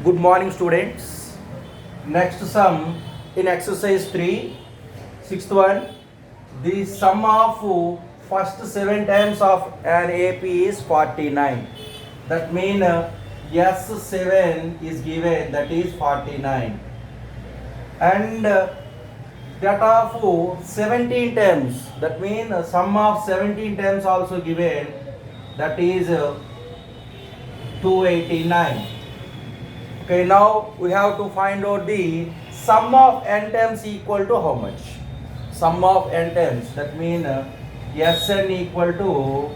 Good morning, students. Next sum in exercise 3, sixth one. The sum of first 7 times of an AP is 49. That means S7 is given, that is 49. And that of 17 times, that means sum of 17 times also given, that is 289. Okay, now we have to find out the sum of n times equal to how much? Sum of n times, that means Sn equal to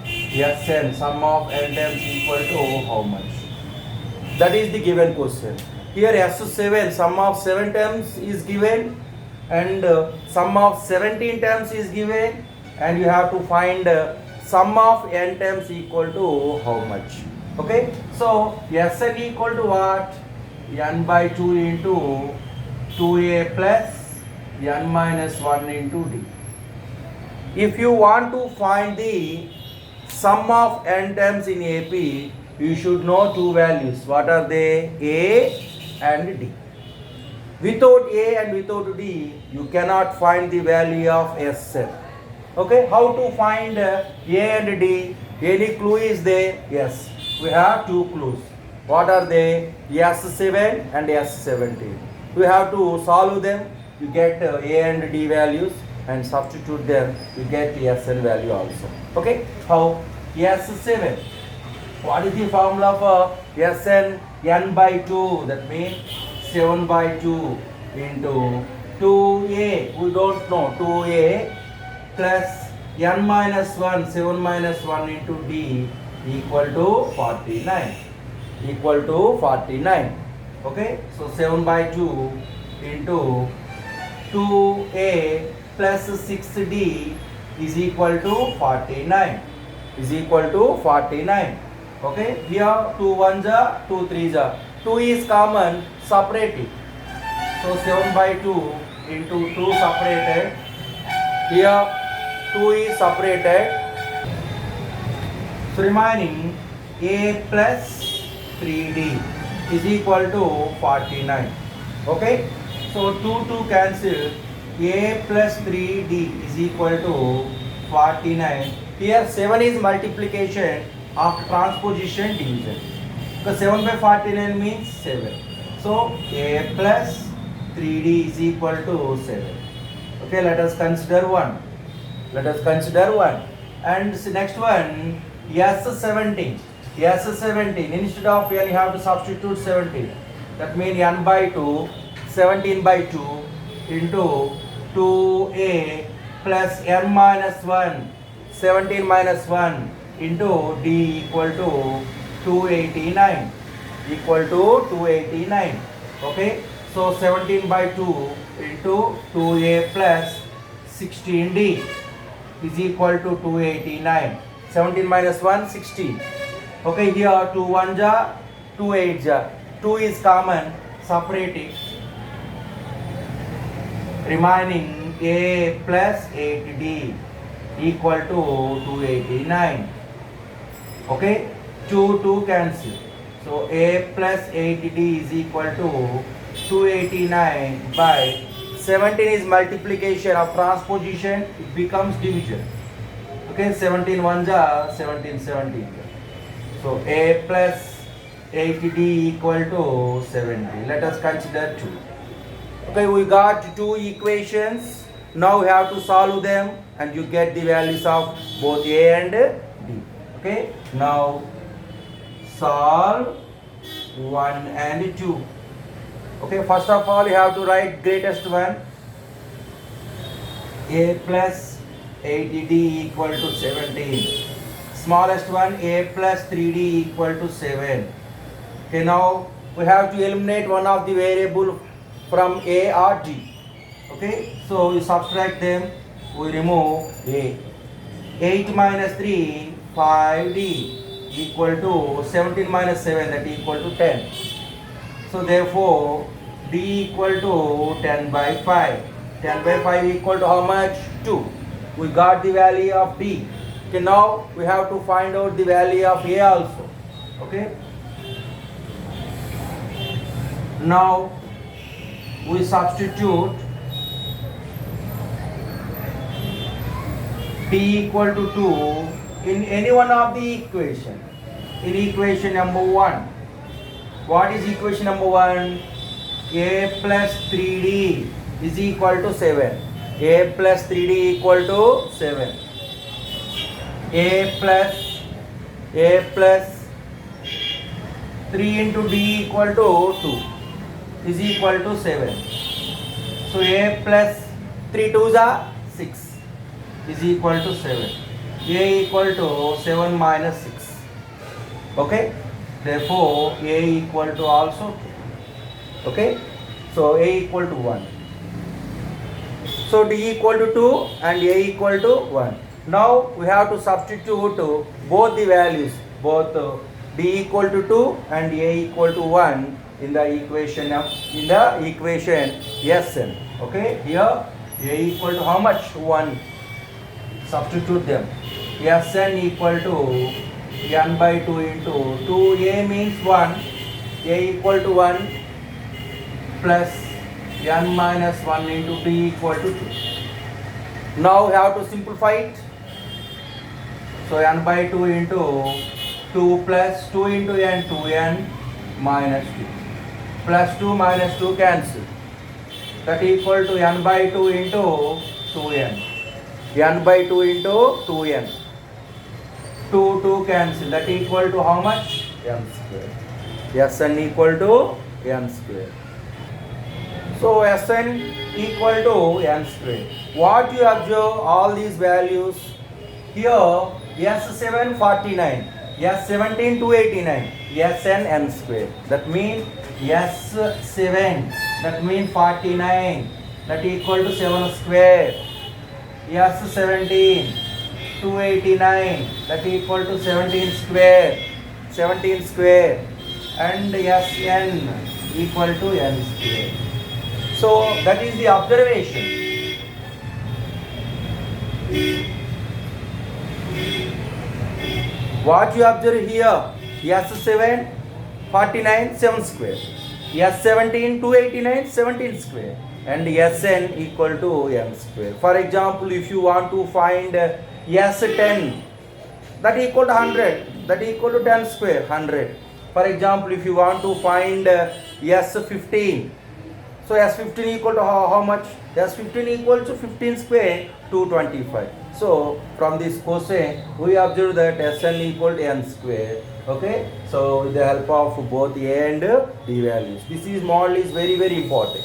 Sn, sum of n times equal to how much? That is the given question. Here S7, sum of 7 times is given, and sum of 17 times is given, and you have to find sum of n times equal to how much? Okay, so Sn equal to what? N by 2 into 2a plus n minus 1 into d. If you want to find the sum of n times in AP, you should know two values. What are they? A and d. Without A and without D, you cannot find the value of Sn. Okay, how to find A and D? Any clue is there? Yes, we have two clues. What are they? S7 and S17. We have to solve them. You get A and D values and substitute them. You get the Sn value also. Okay, how? S7. What is the formula for Sn? N by 2. That means 7 by 2 into 2a. We don't know. 2a plus n minus 1. 7 minus 1 into d equal to 49. Equal to 49. Okay, so 7 by 2 into 2a plus 6d is equal to 49. Is equal to 49. Okay, here 2 1s are, 2 3s are. 2 is common, separate it. So 7 by 2 into 2 separated. Here 2 is separated. So remaining a plus 3d is equal to 49. Okay, so 2 cancel. A plus 3d is equal to 49. Here 7 is multiplication after transposition division. Because 7 by 49 means 7. So a plus 3d is equal to 7. Okay, let us consider 1. Let us consider 1. And next one, S17. S17. Instead of n, you have to substitute 17. That means n by 2, 17 by 2 into 2a plus n minus 1, 17 minus 1 into d equal to 289. Equal to 289. Okay, so 17 by 2 into 2a plus 16d is equal to 289. 17 minus 1, 16. Okay, here 2 1s are, 2 8s are. 2 is common, separate it. Remaining a plus 8d equal to 289. Okay, 2 cancel. So a plus 8d is equal to 289 by 17 is multiplication of transposition, it becomes division. Okay, 17 1s are 17 17. So a plus 8d equal to 70. Let us consider 2. Okay, we got two equations. Now we have to solve them and you get the values of both a and d. Okay, now solve 1 and 2. Okay, first of all you have to write greatest one. A plus 8d equal to 17. Smallest one, a plus 3d equal to 7. Okay, now we have to eliminate one of the variable from a or d. Okay, so you subtract them, we remove a. 8 minus 3, 5d equal to 17 minus 7, that equal to 10. So therefore d equal to 10 by 5. 10 by 5 equal to how much? 2. We got the value of d. Okay, now we have to find out the value of a also. Okay, Now we substitute t equal to 2 in any one of the equation. In equation number 1, what is equation number 1? A plus 3d is equal to 7. A plus 3d equal to 7. A plus 3 into d equal to 2 is equal to 7. So a plus 3 2s are 6 is equal to 7. A equal to 7 minus 6. Okay? Therefore, A equal to also 2. Okay? So A equal to 1. So D equal to 2 and A equal to 1. Now we have to substitute both the values, both D equal to 2 and A equal to 1 in the equation Sn. Okay? Here A equal to how much? 1. Substitute them. Sn equal to n by 2 into 2a means 1. A equal to 1 plus n minus 1 into d equal to 2. Now we have to simplify it. So n by 2 into 2 plus 2 into n, 2n minus 2. Plus 2 minus 2 cancel. That equal to n by 2 into 2n. n by 2 into 2n. 2 cancel. That equal to how much? n square. Sn equal to n square. So Sn equal to n square. What you observe all these values here? S7 49, S17 289, Sn n square. That means S7, that means 49, that equal to 7 square. S17 289, that equal to 17 square, and Sn equal to n square. So that is the observation. What you observe here? S7 49 7 square, S17 289 17 square, and Sn equal to n square. For example, if you want to find S10, that equal to 100, that equal to 10 square, 100. For example, if you want to find S15, so S15 equal to how much? S15 equal to 15 square, 225. So from this question we observe that Sn equal to n square. Okay, so with the help of both A and D values, this is model is very important.